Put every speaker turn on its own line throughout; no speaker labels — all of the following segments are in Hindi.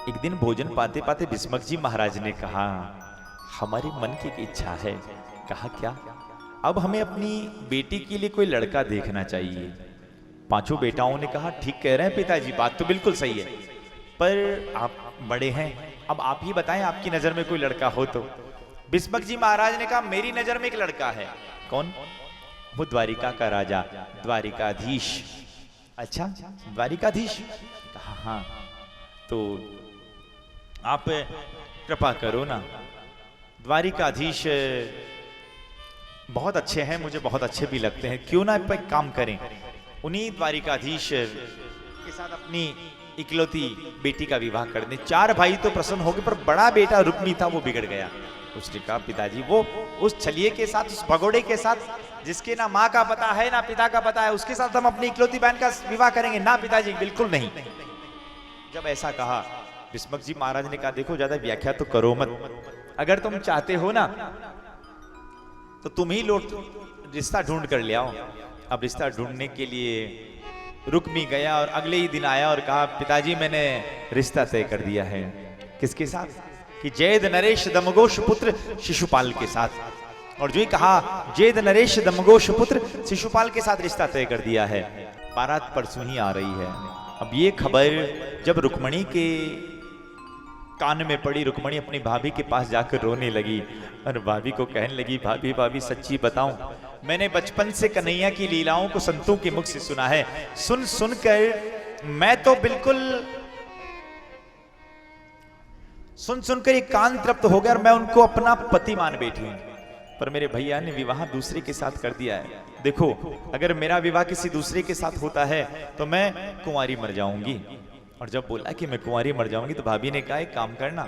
एक दिन भोजन पाते पाते भीष्मक जी महाराज ने कहा, हमारे मन की एक इच्छा है। कहा क्या? अब हमें अपनी बेटी के लिए कोई लड़का देखना चाहिए। पांचों बेटाओं ने कहा, ठीक कह रहे हैं पिताजी, बात तो बिल्कुल सही है, पर आप बड़े हैं, अब आप ही बताएं, आपकी नजर में कोई लड़का हो तो। भीष्मक जी महाराज ने कहा, मेरी नजर में एक लड़का है। कौन? वो द्वारिका का राजा, द्वारिकाधीश। अच्छा, द्वारिकाधीश? कहा हाँ, तो आप कृपा करो ना, द्वारिकाधीश बहुत अच्छे हैं, मुझे बहुत अच्छे भी लगते हैं, क्यों ना एक काम करें, उन्हीं द्वारिकाधीश के साथ अपनी इकलौती बेटी का विवाह कर दें। चार भाई तो प्रसन्न हो गए, पर बड़ा बेटा रुक्मी था, वो बिगड़ गया। उसने कहा, पिताजी वो उस छलिए के साथ, उस भगोड़े के साथ, जिसके ना माँ का पता है ना पिता का पता है, उसके साथ हम अपनी इकलौती बहन का विवाह करेंगे? ना पिताजी, बिल्कुल नहीं। जब ऐसा कहा, भीष्मक जी महाराज ने कहा, देखो ज्यादा व्याख्या तो करो मत, अगर तुम चाहते हो ना तो तुम ही लोग रिश्ता ढूंढ कर ले आओ। अब रिश्ता ढूंढने के लिए रुक्मी गया और अगले ही दिन आया और कहा, पिताजी मैंने रिश्ता तय कर दिया है। किसके साथ? कि जैद नरेश दमघोष पुत्र शिशुपाल के साथ। और जो ही कहा, जैद नरेश दमघोष पुत्र शिशुपाल के साथ रिश्ता तय कर दिया है। बारात परसों ही आ रही है। अब ये खबर जब रुक्मणी के कान में पड़ी, रुक्मणी अपनी भाभी के पास जाकर रोने लगी और भाभी को कहने लगी, भाभी भाभी सच्ची बताऊं, मैंने बचपन से कन्हैया की लीलाओं को संतों के मुख से सुना है। सुन सुन कर मैं तो बिल्कुल सुन सुनकर ये कान तृप्त हो गया और मैं उनको अपना पति मान बैठी हूं, पर मेरे भैया ने विवाह दूसरे के साथ कर दिया है। देखो, अगर मेरा विवाह किसी दूसरे के साथ होता है तो मैं कुंवारी मर जाऊंगी। और जब बोला कि मैं कुंवारी मर जाऊंगी तो भाभी ने कहा, एक काम करना,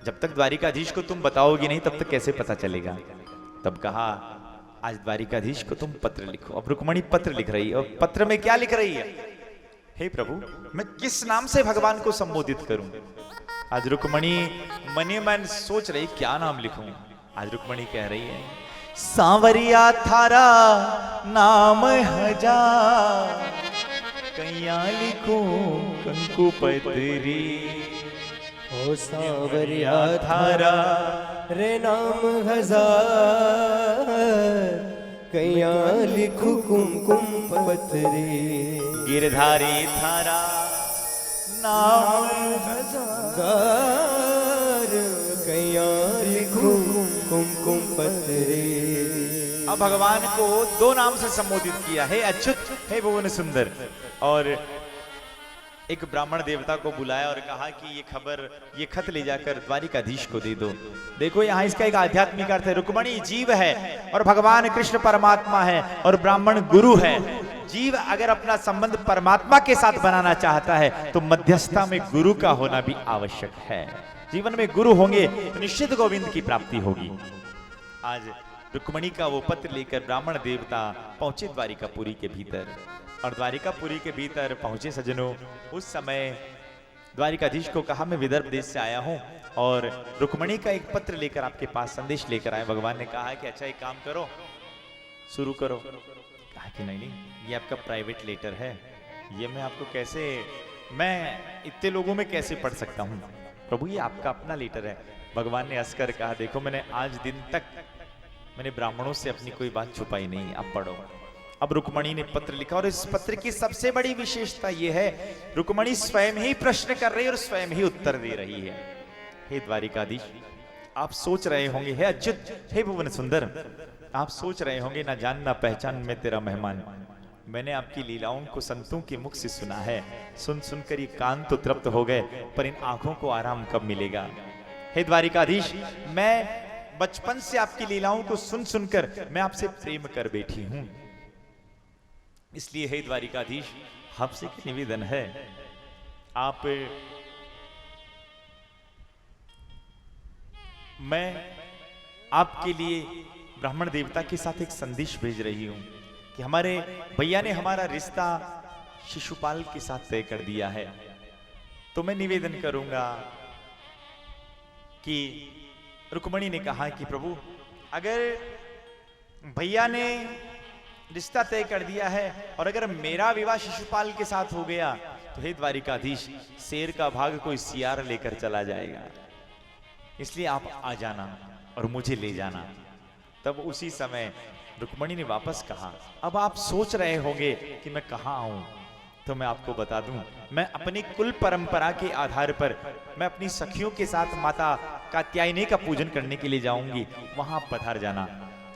जब तक द्वारिकाधीश को तुम बताओगी नहीं तब तक कैसे पता चलेगा। तब कहा, आज द्वारिकाधीश को तुम पत्र लिखो। अब रुक्मणी पत्र लिख रही है, और पत्र में क्या लिख रही है? हे प्रभु, मैं किस नाम से भगवान को संबोधित करूं? आज रुक्मणी मने मन सोच रही, क्या नाम लिखूं। आज रुक्मणी कह रही है, सांवरिया थारा नाम हजार, कैया लिखूं कंकु पत्री।
ओ सांवरिया थारा रे नाम हजार, कैया लिखूं कुमकुम पत्री।
गिरधारी थारा नाम
हजार, कैया लिखूं कुमकुम पत्री।
अब भगवान को दो नाम से संबोधित किया है, अच्युत, हे भुवन सुंदर। और एक ब्राह्मण देवता को बुलाया और कहा कि ये खबर, ये खत ले जाकर द्वारिकाधीश को दे दो। देखो यहाँ इसका एक आध्यात्मिक अर्थ है। रुक्मणी जीव है और भगवान कृष्ण परमात्मा है और ब्राह्मण गुरु है। जीव अगर अपना संबंध परमात्मा के साथ बनाना चाहता है तो मध्यस्थता में गुरु का होना भी आवश्यक है। जीवन में गुरु होंगे तो निश्चित गोविंद की प्राप्ति होगी। आज रुक्मणी का वो पत्र लेकर ब्राह्मण देवता पहुंचे द्वारिकापुरी के भीतर। और द्वारिकापुरी के भीतर पहुंचे सज्जनों, उस समय द्वारिकाधीश को कहा, मैं विदर्भ देश से आया हूं और रुक्मणी का एक पत्र लेकर आपके पास संदेश लेकर आए। भगवान ने कहा कि अच्छा एक काम करो, शुरू करो। कहा कि नहीं, ये आपका प्राइवेट लेटर है, ये मैं आपको कैसे, मैं इतने लोगों में कैसे पढ़ सकता हूं? प्रभु ये आपका अपना लेटर है। भगवान ने हंसकर कहा, देखो मैंने आज दिन तक मैंने ब्राह्मणों से अपनी कोई बात छुपाई नहीं, आप पढ़ो। अब रुक्मणी ने पत्र लिखा और इस पत्र की सबसे बड़ी विशेषता यह है, रुक्मणी स्वयं ही प्रश्न कर रही है और स्वयं ही उत्तर दे रही है। हे द्वारिकाधीश, आप सोच रहे होंगे, हे अच्युत, हे भुवन सुंदर, आप सोच रहे होंगे, ना जान ना पहचान मैं तेरा मेहमान। मैंने आपकी लीलाओं को संतों के मुख से सुना है, सुन सुनकर ये कान तो तृप्त हो गए, पर इन आंखों को आराम कब मिलेगा? हे द्वारिकाधीश, मैं बचपन से आपकी लीलाओं को सुन सुनकर मैं आपसे प्रेम कर बैठी हूं। इसलिए हे द्वारिकाधीश, आपसे एक निवेदन है, आप, मैं आपके लिए ब्राह्मण देवता के साथ एक संदेश भेज रही हूं कि हमारे भैया ने हमारा रिश्ता शिशुपाल के साथ तय कर दिया है। तो मैं निवेदन करूंगा कि रुक्मणी ने कहा कि प्रभु, अगर भैया ने रिश्ता तय कर दिया है और अगर मेरा विवाह शिशुपाल के साथ हो गया तो हे द्वारिकाधीश, शेर का भाग कोई सियार लेकर चला जाएगा, इसलिए आप आ जाना और मुझे ले जाना। तब उसी समय रुक्मणी ने वापस कहा, अब आप सोच रहे होंगे कि मैं कहाँ आऊं, तो मैं आपको बता दूं, मैं अपनी कुल परंपरा के आधार पर मैं अपनी सखियों के साथ माता कात्यायनी का पूजन करने के लिए जाऊंगी, वहां पधार जाना।